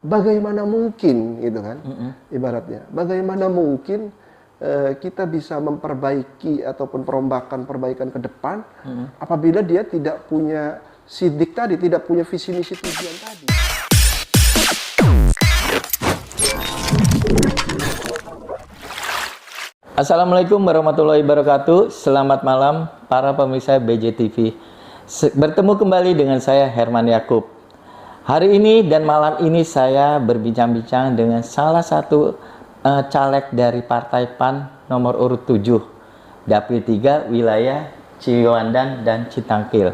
bagaimana mungkin gitu kan, ibaratnya, bagaimana mungkin kita bisa memperbaiki ataupun perbaikan ke depan apabila dia tidak punya sidik tadi, tidak punya visi misi tujuan tadi. Assalamualaikum warahmatullahi wabarakatuh. Selamat malam para pemirsa BJTV. Bertemu kembali dengan saya Herman Yakub. Hari ini dan malam ini saya berbincang-bincang dengan salah satu caleg dari Partai PAN nomor urut 7 Dapil 3 wilayah Ciwandan dan Citangkil.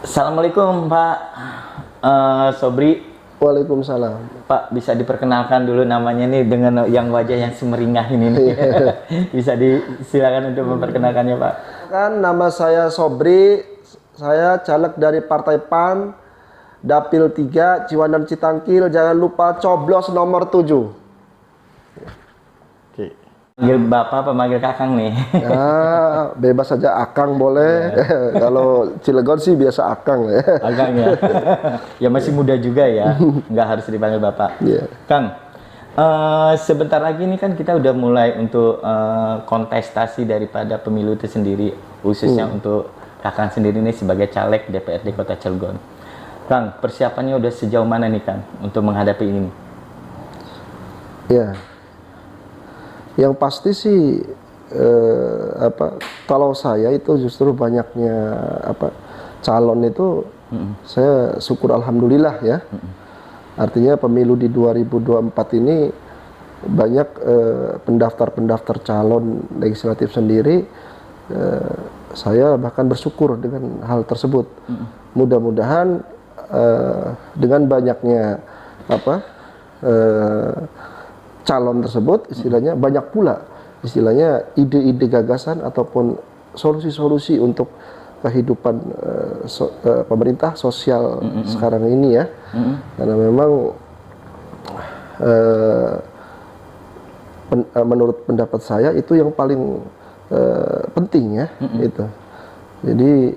Assalamualaikum Pak Sobri. Waalaikumsalam. Pak, bisa diperkenalkan dulu namanya nih dengan yang wajah yang semeringah ini nih. Bisa disilakan untuk memperkenalkannya Pak. Kan nama saya Sobri, saya caleg dari Partai PAN Dapil 3 Ciwandan Citangkil. Jangan lupa coblos nomor 7. Manggil Bapak apa manggil Kakang nih? Ya, bebas saja Akang boleh. Ya. Kalau Cilegon sih biasa Akang ya. Akang ya. Ya masih muda juga ya, nggak harus dipanggil Bapak. Yeah. Kang, sebentar lagi ini kan kita udah mulai untuk kontestasi daripada pemilu itu sendiri, khususnya untuk Kakang sendiri nih sebagai caleg DPRD Kota Cilegon. Kang, persiapannya udah sejauh mana nih Kang untuk menghadapi ini? Ya. Yang pasti sih kalau saya itu justru banyaknya calon itu saya syukur alhamdulillah ya. Artinya pemilu di 2024 ini banyak pendaftar calon legislatif sendiri. Saya bahkan bersyukur dengan hal tersebut. Mudah-mudahan dengan banyaknya calon tersebut, istilahnya banyak pula istilahnya ide-ide gagasan ataupun solusi-solusi untuk kehidupan pemerintah sosial sekarang ini ya. Karena memang menurut pendapat saya itu yang paling penting ya. Itu. Jadi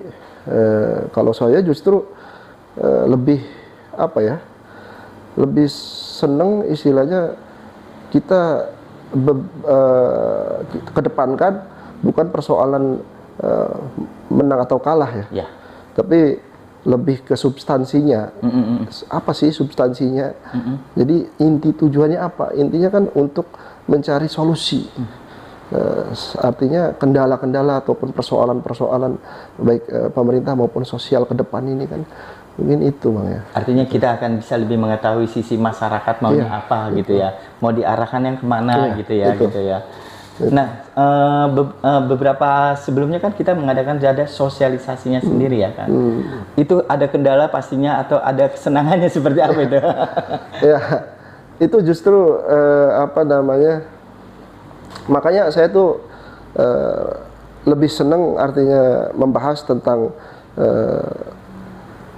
kalau saya justru lebih lebih seneng istilahnya kita kedepankan bukan persoalan menang atau kalah ya. Tapi lebih ke substansinya. Apa sih substansinya? Jadi inti tujuannya apa? Intinya kan untuk mencari solusi. Artinya kendala-kendala ataupun persoalan-persoalan baik pemerintah maupun sosial ke depan ini kan mungkin itu Bang ya. Artinya kita akan bisa lebih mengetahui sisi masyarakat maunya apa gitu ya, mau diarahkan yang kemana gitu ya. Nah beberapa sebelumnya kan kita mengadakan ada sosialisasinya sendiri ya kan. Itu ada kendala pastinya atau ada kesenangannya seperti apa itu? Ya itu justru makanya saya tuh lebih senang artinya membahas tentang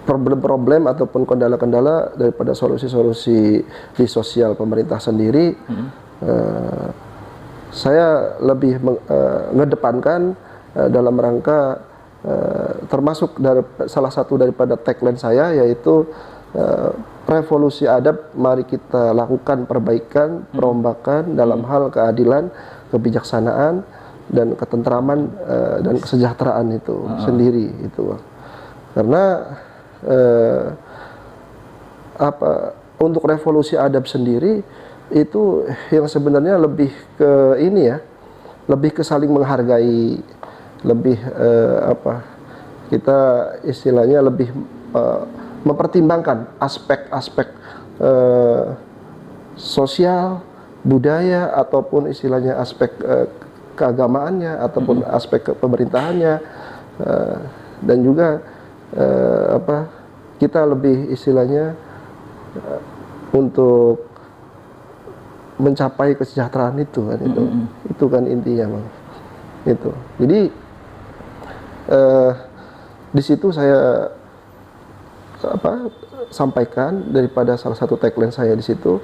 problem-problem ataupun kendala-kendala daripada solusi-solusi di sosial pemerintah sendiri. Saya lebih mengedepankan dalam rangka termasuk dari salah satu daripada tagline saya yaitu revolusi adab, mari kita lakukan perbaikan, perombakan dalam hal keadilan, kebijaksanaan dan ketentraman dan kesejahteraan itu sendiri itu. Karena untuk revolusi adab sendiri itu yang sebenarnya lebih ke ini ya, lebih ke saling menghargai, lebih kita istilahnya lebih mempertimbangkan aspek-aspek sosial, budaya ataupun istilahnya aspek keagamaannya ataupun aspek pemerintahannya dan juga kita lebih istilahnya untuk mencapai kesejahteraan itu kan itu kan intinya Bang. Itu. Jadi di situ saya sampaikan daripada salah satu tagline saya di situ,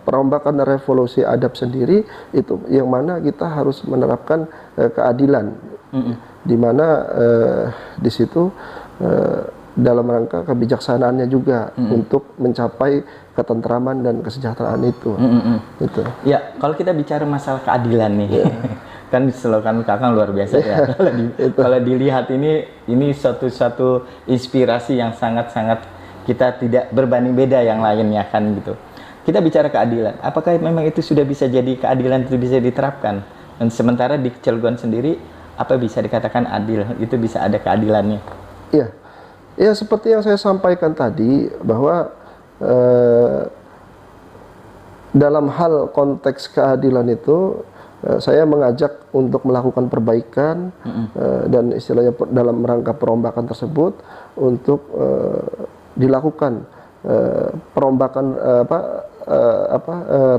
perombakan dan revolusi adab sendiri itu yang mana kita harus menerapkan keadilan, di mana di situ dalam rangka kebijaksanaannya juga untuk mencapai ketentraman dan kesejahteraan itu. Gitu. Ya, kalau kita bicara masalah keadilan nih, kan slogan Kakang luar biasa ya. Kalau dilihat ini suatu inspirasi yang sangat-sangat kita tidak berbanding beda yang lainnya kan gitu. Kita bicara keadilan, apakah memang itu sudah bisa jadi keadilan, itu bisa diterapkan? Dan sementara di Cilegon sendiri, apa bisa dikatakan adil? Itu bisa ada keadilannya? Iya, ya seperti yang saya sampaikan tadi bahwa dalam hal konteks keadilan itu saya mengajak untuk melakukan perbaikan dan istilahnya dalam rangka perombakan tersebut untuk dilakukan perombakan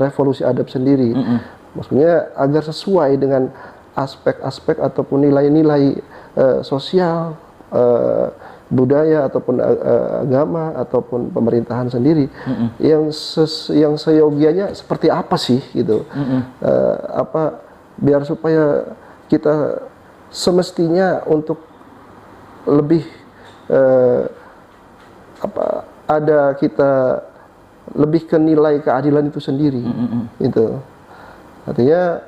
revolusi adab sendiri. Maksudnya agar sesuai dengan aspek-aspek ataupun nilai-nilai sosial, budaya ataupun agama ataupun pemerintahan sendiri yang seyogianya seperti apa sih gitu, biar supaya kita semestinya untuk lebih ada kita lebih ke nilai keadilan itu sendiri, itu artinya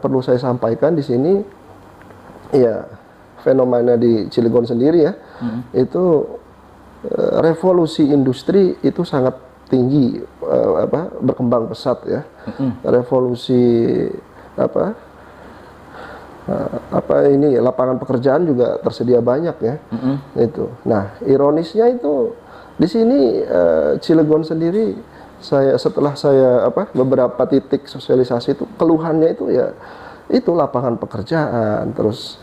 perlu saya sampaikan di sini ya. Fenomena di Cilegon sendiri ya, itu revolusi industri itu sangat tinggi, berkembang pesat ya. Revolusi ini lapangan pekerjaan juga tersedia banyak ya. Itu. Nah, ironisnya itu di sini Cilegon sendiri setelah saya beberapa titik sosialisasi itu keluhannya itu ya itu lapangan pekerjaan, terus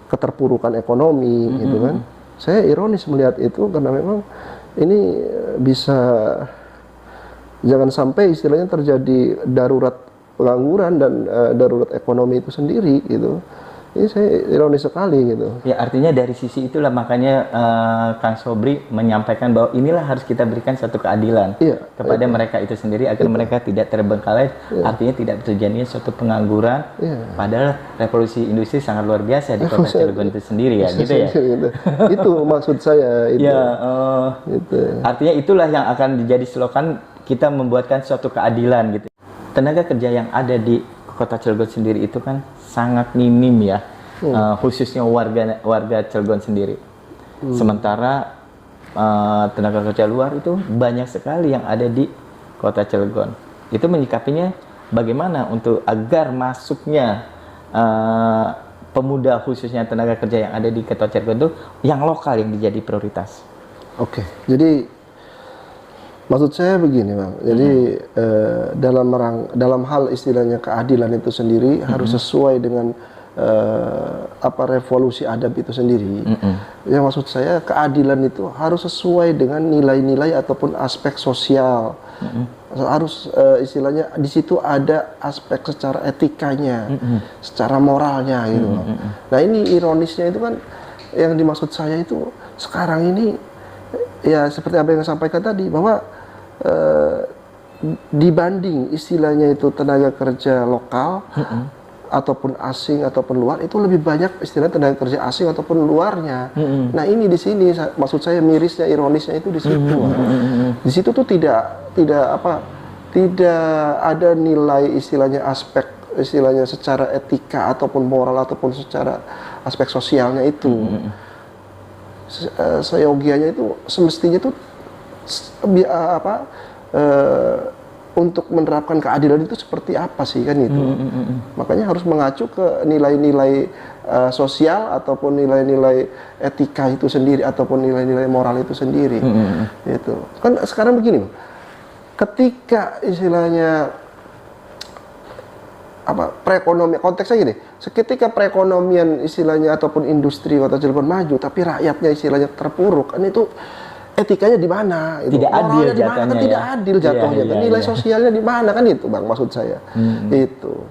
keterpurukan ekonomi gitu kan. Saya ironis melihat itu karena memang ini bisa jangan sampai istilahnya terjadi darurat pengangguran dan darurat ekonomi itu sendiri gitu. Ini saya ironis sekali gitu. Ya artinya dari sisi itulah makanya Kang Sobri menyampaikan bahwa inilah harus kita berikan satu keadilan kepada mereka itu sendiri agar mereka tidak terbengkalai. Artinya tidak terjadinya suatu pengangguran. Padahal revolusi industri sangat luar biasa di kota Cilegon itu sendiri ya, gitu ya. Itu maksud saya. Itu. Ya, artinya itulah yang akan menjadi slogan kita membuatkan suatu keadilan gitu. Tenaga kerja yang ada di kota Cilegon sendiri itu kan sangat minim ya, khususnya warga Cilegon sendiri. Sementara tenaga kerja luar itu banyak sekali yang ada di kota Cilegon. Itu menyikapinya bagaimana untuk agar masuknya pemuda khususnya tenaga kerja yang ada di kota Cilegon itu yang lokal yang menjadi prioritas. Oke, jadi maksud saya begini Bang, jadi dalam hal istilahnya keadilan itu sendiri harus sesuai dengan revolusi adab itu sendiri. Yang maksud saya keadilan itu harus sesuai dengan nilai-nilai ataupun aspek sosial. Harus istilahnya di situ ada aspek secara etikanya, secara moralnya gitu. Nah ini ironisnya itu kan yang dimaksud saya itu sekarang ini ya seperti apa yang saya sampaikan tadi bahwa dibanding istilahnya itu tenaga kerja lokal ataupun asing ataupun luar itu lebih banyak istilah tenaga kerja asing ataupun luarnya. Nah ini di sini maksud saya mirisnya ironisnya itu di situ. Di situ tuh tidak ada nilai istilahnya aspek istilahnya secara etika ataupun moral ataupun secara aspek sosialnya itu. Seyogianya itu semestinya itu untuk menerapkan keadilan itu seperti apa sih kan itu. Makanya harus mengacu ke nilai-nilai sosial ataupun nilai-nilai etika itu sendiri ataupun nilai-nilai moral itu sendiri. Itu kan sekarang begini, ketika istilahnya perekonomian, konteksnya gini, ketika perekonomian istilahnya ataupun industri kota Cilegon maju tapi rakyatnya istilahnya terpuruk, kan itu etikanya di mana? Tidak adil jatuhnya. Kan tidak adil jatuhnya. Nilai sosialnya di mana kan itu, Bang, maksud saya. Itu.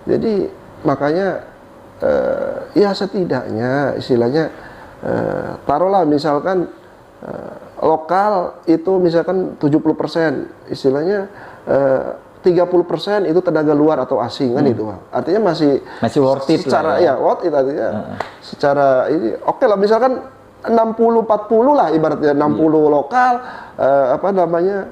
Jadi makanya ya setidaknya istilahnya taruhlah misalkan lokal itu misalkan 70%, istilahnya 30% itu tenaga luar atau asing kan itu, Bang. Artinya masih worth it secara lah, ya. Worth it artinya. Secara ini oke lah, misalkan 60-40 lah ibaratnya, 60 lokal, 40-nya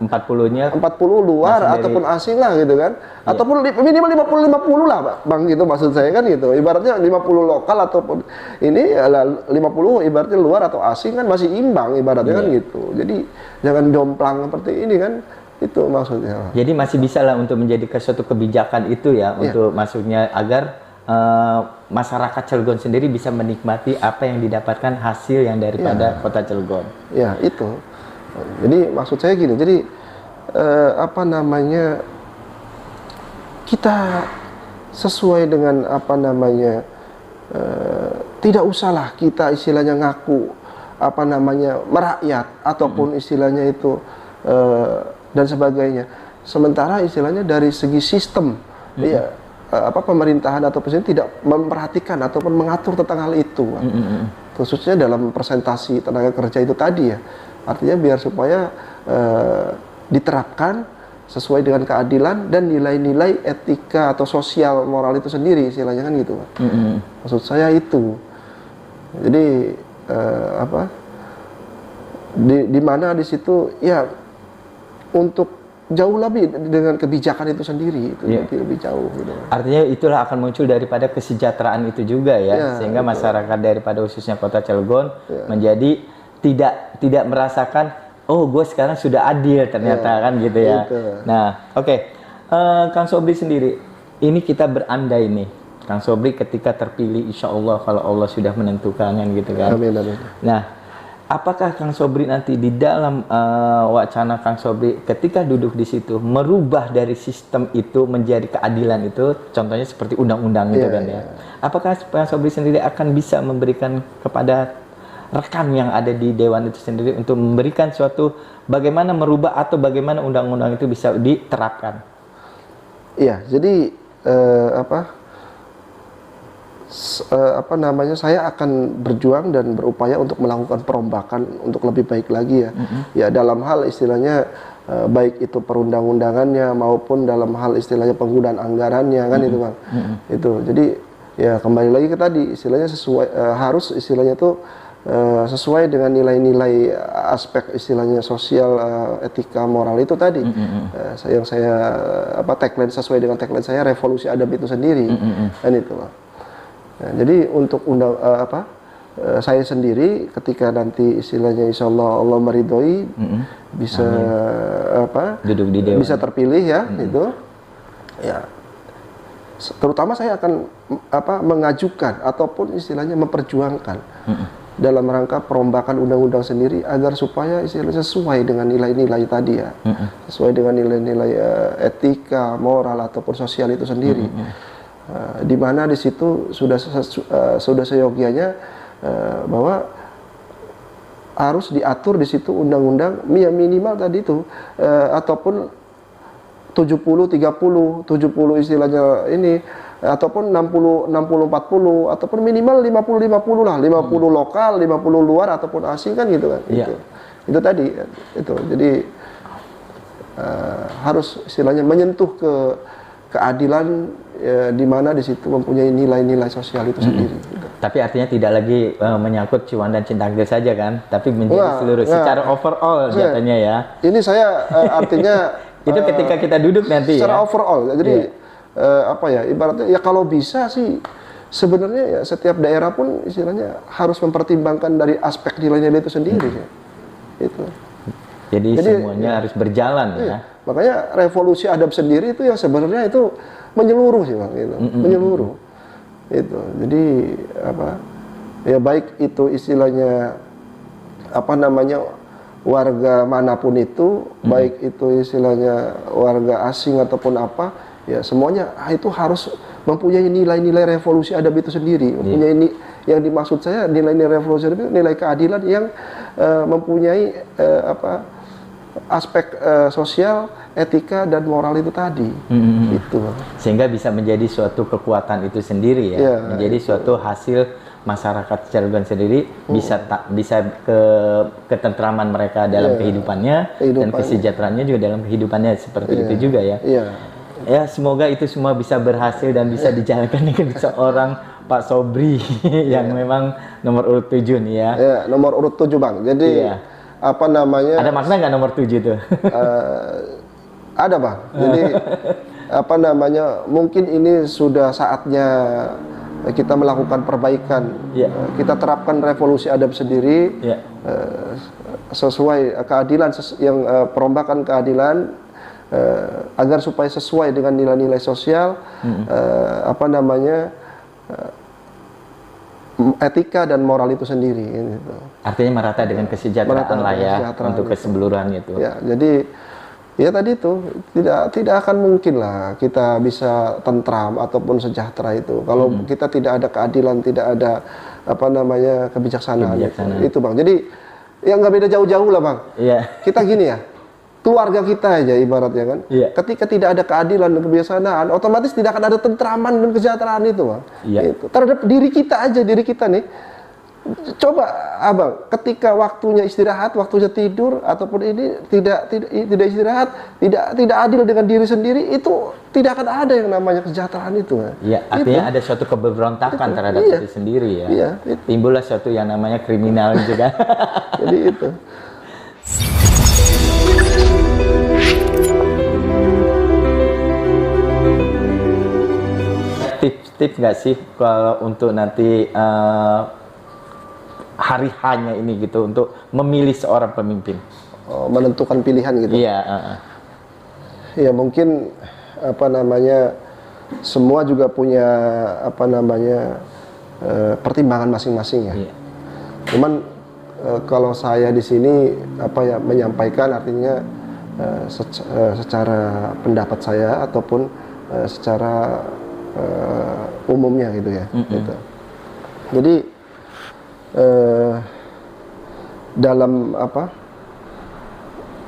40 luar ataupun asing lah gitu kan. Ataupun minimal 50-50 lah, Bang, gitu maksud saya kan gitu. Ibaratnya 50 lokal ataupun ini 50 ibaratnya luar atau asing kan masih imbang ibaratnya kan gitu. Jadi jangan jomplang seperti ini kan. Itu maksudnya. Jadi masih bisa lah untuk menjadi suatu kebijakan itu ya, untuk masuknya agar masyarakat Cilegon sendiri bisa menikmati apa yang didapatkan hasil yang daripada kota Cilegon. Ya, itu. Jadi maksud saya gini, jadi kita sesuai dengan tidak usahlah kita istilahnya ngaku merakyat ataupun istilahnya itu dan sebagainya. Sementara istilahnya dari segi sistem, pemerintahan atau presiden tidak memperhatikan ataupun mengatur tentang hal itu, khususnya dalam presentasi tenaga kerja itu tadi ya. Artinya biar supaya diterapkan sesuai dengan keadilan dan nilai-nilai etika atau sosial moral itu sendiri, istilahnya kan gitu, Pak. Maksud saya itu. Jadi di mana di situ ya untuk jauh lebih dengan kebijakan itu sendiri itu lebih jauh gitu. Artinya itulah akan muncul daripada kesejahteraan itu juga ya, sehingga masyarakat daripada khususnya kota Cilegon menjadi tidak merasakan gue sekarang sudah adil ternyata kan gitu ya. Nah, Kang Sobri sendiri, ini kita berandai nih, Kang Sobri ketika terpilih, insya Allah kalau Allah sudah menentukan kan gitu kan. Amin, amin. Nah, apakah Kang Sobri nanti di dalam wacana Kang Sobri ketika duduk di situ merubah dari sistem itu menjadi keadilan itu, contohnya seperti undang-undang gitu kan ya. Apakah Kang Sobri sendiri akan bisa memberikan kepada rekan yang ada di dewan itu sendiri untuk memberikan suatu bagaimana merubah atau bagaimana undang-undang itu bisa diterapkan? Iya, jadi saya akan berjuang dan berupaya untuk melakukan perombakan untuk lebih baik lagi ya. Ya dalam hal istilahnya baik itu perundang-undangannya maupun dalam hal istilahnya penggunaan anggarannya kan itu, Bang. Itu. Jadi ya kembali lagi ke tadi istilahnya sesuai harus istilahnya itu sesuai dengan nilai-nilai aspek istilahnya sosial, etika, moral itu tadi. Yang saya tagline sesuai dengan tagline saya, revolusi adab itu sendiri. Dan itu, Bang. Nah, jadi untuk saya sendiri ketika nanti istilahnya insya Allah meridhoi bisa duduk di dewan, bisa terpilih ya itu ya, terutama saya akan mengajukan ataupun istilahnya memperjuangkan dalam rangka perombakan undang-undang sendiri agar supaya istilahnya sesuai dengan nilai-nilai tadi ya, sesuai dengan nilai-nilai etika, moral ataupun sosial itu sendiri. Di mana di situ sudah seyogianya bahwa harus diatur di situ undang-undang minimal tadi itu ataupun 70-30, 70 istilahnya ini ataupun 60-40 ataupun minimal 50-50 lah, 50 lokal, 50 luar ataupun asing kan gitu kan. Itu tadi itu. Jadi harus istilahnya menyentuh ke keadilan di mana di situ mempunyai nilai-nilai sosial itu sendiri. Gitu. Tapi artinya tidak lagi menyangkut cuan dan cinta saja kan, tapi menjadi seluruh secara overall jatuhnya ya. Ini saya artinya itu ketika kita duduk nanti secara overall. Jadi ibaratnya ya kalau bisa sih sebenarnya ya setiap daerah pun istilahnya harus mempertimbangkan dari aspek nilai-nilai itu sendiri. Itu. Jadi semuanya harus berjalan ya. Makanya revolusi adab sendiri itu yang sebenarnya itu menyeluruh sih, Bang, gitu. Menyeluruh. Itu. Jadi ya baik itu istilahnya warga manapun itu, baik itu istilahnya warga asing ataupun ya semuanya itu harus mempunyai nilai-nilai revolusi adab itu sendiri. Mempunyai yang dimaksud saya nilai-nilai revolusi adab itu nilai keadilan yang mempunyai aspek sosial, etika dan moral itu tadi. Itu. Sehingga bisa menjadi suatu kekuatan itu sendiri ya, menjadi suatu hasil masyarakat Cilegon sendiri bisa ketentraman mereka dalam kehidupannya dan kesejahteraannya juga dalam kehidupannya seperti itu juga ya. Ya, semoga itu semua bisa berhasil dan bisa dijalankan dengan seorang Pak Sobri yang memang nomor urut 7 nih ya. Ya, nomor urut 7 Bang. Jadi apa namanya? Ada makna nggak nomor 7 tuh? Ada Bang. Jadi apa namanya? Mungkin ini sudah saatnya kita melakukan perbaikan. Kita terapkan revolusi adab sendiri sesuai keadilan yang perombakan keadilan. Agar supaya sesuai dengan nilai-nilai sosial, apa namanya, etika dan moral itu sendiri. Gitu. Artinya merata dengan kesejahteraan lah ya untuk keseluruhan itu. Ya, jadi ya tadi itu tidak akan mungkin lah kita bisa tentram ataupun sejahtera itu kalau kita tidak ada keadilan, tidak ada apa namanya kebijaksanaan. Itu Bang. Jadi ya nggak beda jauh-jauh lah Bang. Kita gini ya. Keluarga kita aja ibaratnya kan, ketika tidak ada keadilan dan kebijaksanaan, otomatis tidak akan ada tentraman dan kesejahteraan itu, Bang. Itu. Terhadap diri kita aja, diri kita nih. Coba Abang, ketika waktunya istirahat, waktunya tidur ataupun ini tidak istirahat, tidak adil dengan diri sendiri, itu tidak akan ada yang namanya kesejahteraan itu. Iya, artinya ada suatu keberontakan terhadap diri sendiri ya. Timbullah suatu yang namanya kriminal juga. Jadi itu. Tips nggak sih kalau untuk nanti hari hanya ini gitu untuk memilih seorang pemimpin? Menentukan pilihan gitu. Iya. Ya mungkin apa namanya semua juga punya apa namanya pertimbangan masing-masing ya. Cuman kalau saya di sini apa ya menyampaikan artinya secara pendapat saya ataupun secara umumnya gitu ya. Gitu. Jadi dalam apa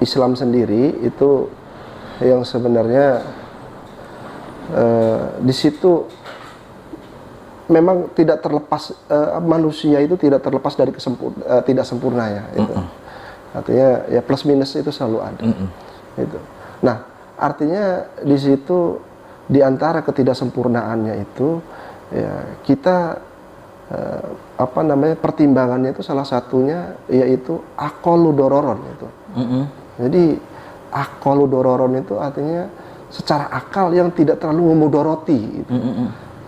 Islam sendiri itu yang sebenarnya di situ memang tidak terlepas manusia itu tidak terlepas dari tidak sempurna ya. Itu. Artinya ya plus minus itu selalu ada. Itu. Nah artinya di situ di antara ketidaksempurnaannya itu ya kita apa namanya pertimbangannya itu salah satunya yaitu aqallu dororon itu. Jadi aqallu dororon itu artinya secara akal yang tidak terlalu memudoroti gitu.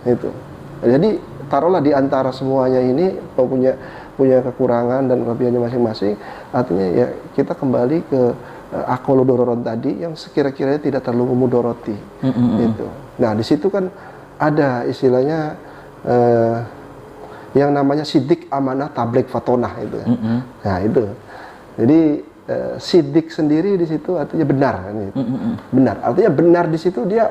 Itu. Jadi taruhlah di antara semuanya ini punya kekurangan dan kelebihannya masing-masing, artinya ya kita kembali ke aqallu dororon tadi yang sekira-kiranya tidak terlalu memudoroti. Gitu. Nah di situ kan ada istilahnya yang namanya sidik, amanah, tabligh, fatonah itu. Nah itu. Jadi sidik sendiri di situ artinya benar. Gitu. Benar. Artinya benar di situ dia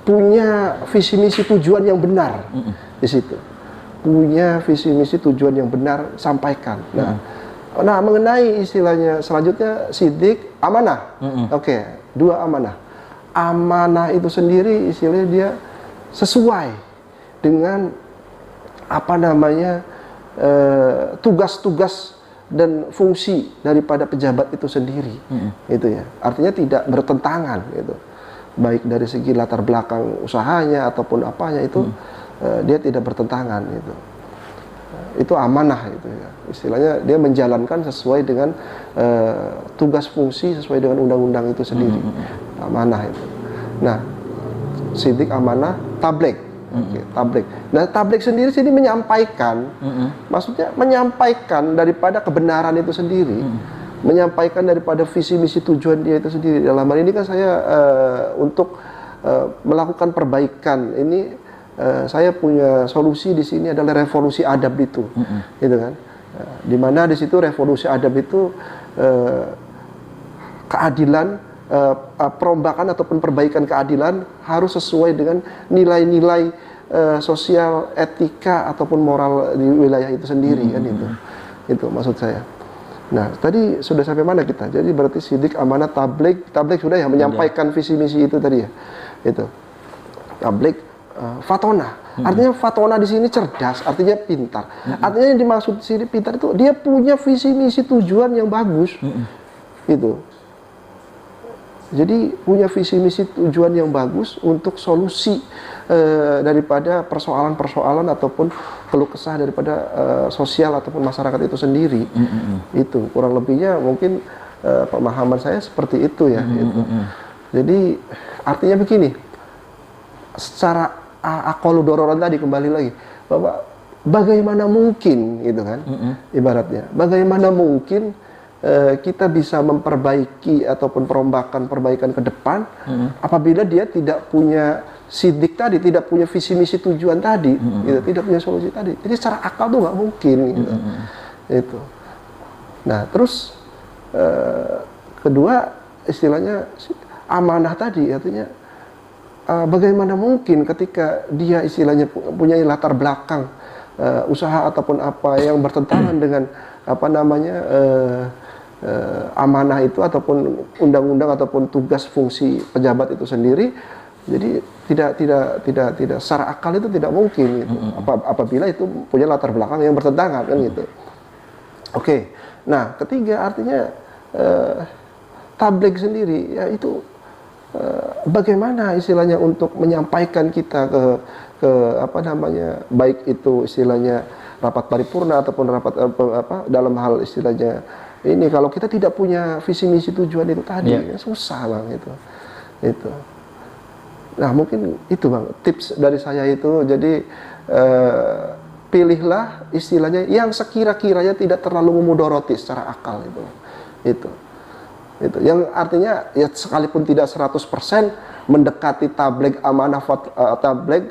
punya visi misi tujuan yang benar di situ. Punya visi misi tujuan yang benar sampaikan. Nah mengenai istilahnya selanjutnya sidik, amanah. Oke, dua amanah. Amanah itu sendiri istilahnya dia sesuai dengan apa namanya tugas-tugas dan fungsi daripada pejabat itu sendiri. Itu ya. Artinya tidak bertentangan gitu. Baik dari segi latar belakang usahanya ataupun apanya itu dia tidak bertentangan gitu. Itu amanah itu ya. Istilahnya dia menjalankan sesuai dengan tugas fungsi sesuai dengan undang-undang itu sendiri. Amanah itu. Nah, sidik, amanah, tabligh. Tabligh. Nah, tabligh sendiri sini menyampaikan, maksudnya menyampaikan daripada kebenaran itu sendiri, menyampaikan daripada visi misi tujuan dia itu sendiri. Dalam hal ini kan saya untuk melakukan perbaikan ini. Saya punya solusi di sini adalah revolusi adab itu, gitu kan? Di mana di situ revolusi adab itu keadilan, perombakan ataupun perbaikan keadilan harus sesuai dengan nilai-nilai sosial, etika ataupun moral di wilayah itu sendiri, kan itu maksud saya. Nah, tadi sudah sampai mana kita? Jadi berarti sidik, amanah, tabligh sudah ya menyampaikan visi misi itu tadi ya, itu tabligh. Fatona. Artinya Fatona di sini cerdas, artinya pintar. Artinya yang dimaksud di sini pintar itu dia punya visi misi tujuan yang bagus. Gitu. Jadi punya visi misi tujuan yang bagus untuk solusi daripada persoalan-persoalan ataupun keluh kesah daripada sosial ataupun masyarakat itu sendiri. Itu kurang lebihnya mungkin pemahaman saya seperti itu ya. Gitu. Jadi artinya begini, secara akolu dororan tadi kembali lagi bahwa bagaimana mungkin gitu kan, ibaratnya bagaimana mungkin kita bisa memperbaiki ataupun perbaikan ke depan apabila dia tidak punya sidik tadi, tidak punya visi misi tujuan tadi, gitu, tidak punya solusi tadi. Jadi secara akal tuh nggak mungkin gitu. Itu. Nah terus kedua istilahnya amanah tadi, artinya bagaimana mungkin ketika dia istilahnya punya latar belakang usaha ataupun apa yang bertentangan dengan apa namanya amanah itu ataupun undang-undang ataupun tugas fungsi pejabat itu sendiri, jadi tidak secara akal itu tidak mungkin gitu. Apabila itu punya latar belakang yang bertentangan kan gitu. Oke. Nah, ketiga artinya tabligh sendiri ya itu bagaimana istilahnya untuk menyampaikan kita ke apa namanya, baik itu istilahnya rapat paripurna ataupun rapat dalam hal istilahnya ini, kalau kita tidak punya visi misi tujuan itu tadi ya susah Bang itu. Nah mungkin itu Bang tips dari saya itu. Jadi pilihlah istilahnya yang sekira-kiranya tidak terlalu memudoroti secara akal itu yang artinya ya sekalipun tidak 100% mendekati tabligh amanah tabligh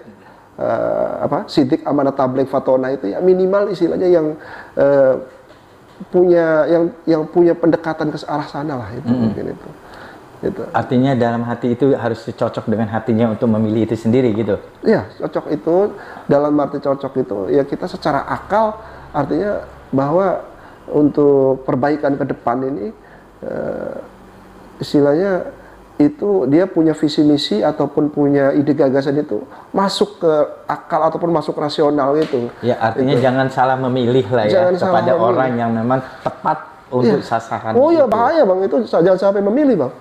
sidik amanah tabligh Fatona itu ya minimal istilahnya yang punya pendekatan ke arah sana lah itu mungkin itu. Artinya dalam hati itu harus cocok dengan hatinya untuk memilih itu sendiri gitu. Iya, cocok itu dalam arti cocok itu ya kita secara akal artinya bahwa untuk perbaikan ke depan ini istilahnya itu dia punya visi misi ataupun punya ide gagasan itu masuk ke akal ataupun masuk rasional gitu. Ya artinya jangan salah memilih lah ya kepada orang yang memang tepat untuk sasaran. Oh iya bahaya Bang itu, jangan sampai memilih Bang.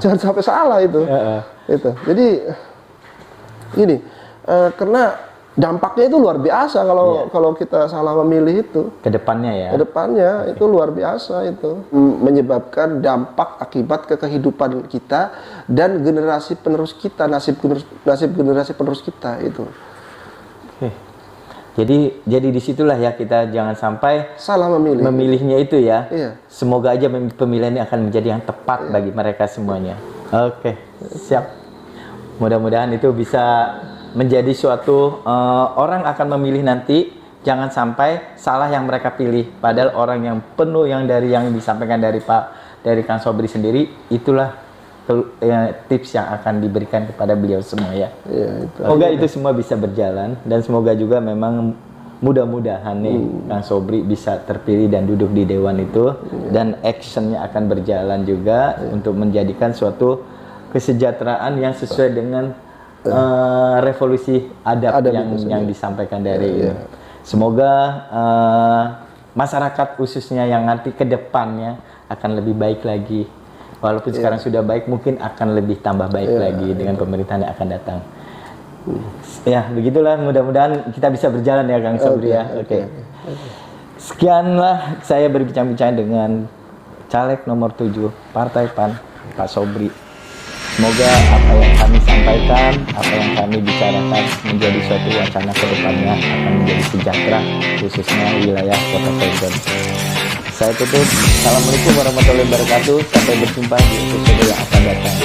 Jangan sampai salah itu. Itu. Jadi ini karena dampaknya itu luar biasa kalau kita salah memilih itu. Kedepannya ya. Kedepannya itu luar biasa itu, menyebabkan dampak akibat ke kehidupan kita dan generasi penerus kita, nasib generasi penerus kita itu. Oke. Jadi disitulah ya kita jangan sampai salah memilih. Memilihnya itu ya. Iya. Semoga aja pemilihan ini akan menjadi yang tepat bagi mereka semuanya. Oke, siap. Mudah-mudahan itu bisa menjadi suatu orang akan memilih nanti, jangan sampai salah yang mereka pilih. Padahal orang yang penuh yang disampaikan dari Kang Sobri sendiri, itulah tips yang akan diberikan kepada beliau semua ya. Semoga itu semua bisa berjalan dan semoga juga memang mudah-mudahan nih Kang Sobri bisa terpilih dan duduk di dewan itu dan actionnya akan berjalan juga untuk menjadikan suatu kesejahteraan yang sesuai dengan revolusi adab yang disampaikan dari ini. Semoga masyarakat khususnya yang nanti ke depannya akan lebih baik lagi. Walaupun sekarang sudah baik, mungkin akan lebih tambah baik lagi dengan pemerintahan yang akan datang. Ya, begitulah, mudah-mudahan kita bisa berjalan ya Kang Sobri ya. Oke. Sekianlah saya berbincang-bincang dengan caleg nomor 7 Partai PAN, Pak Sobri. Semoga apa yang kami sampaikan, apa yang kami bicarakan menjadi suatu wacana ke depannya akan menjadi sejahtera, khususnya wilayah Kota Cilegon. Saya tutup. Assalamualaikum warahmatullahi wabarakatuh. Sampai berjumpa di episode yang akan datang.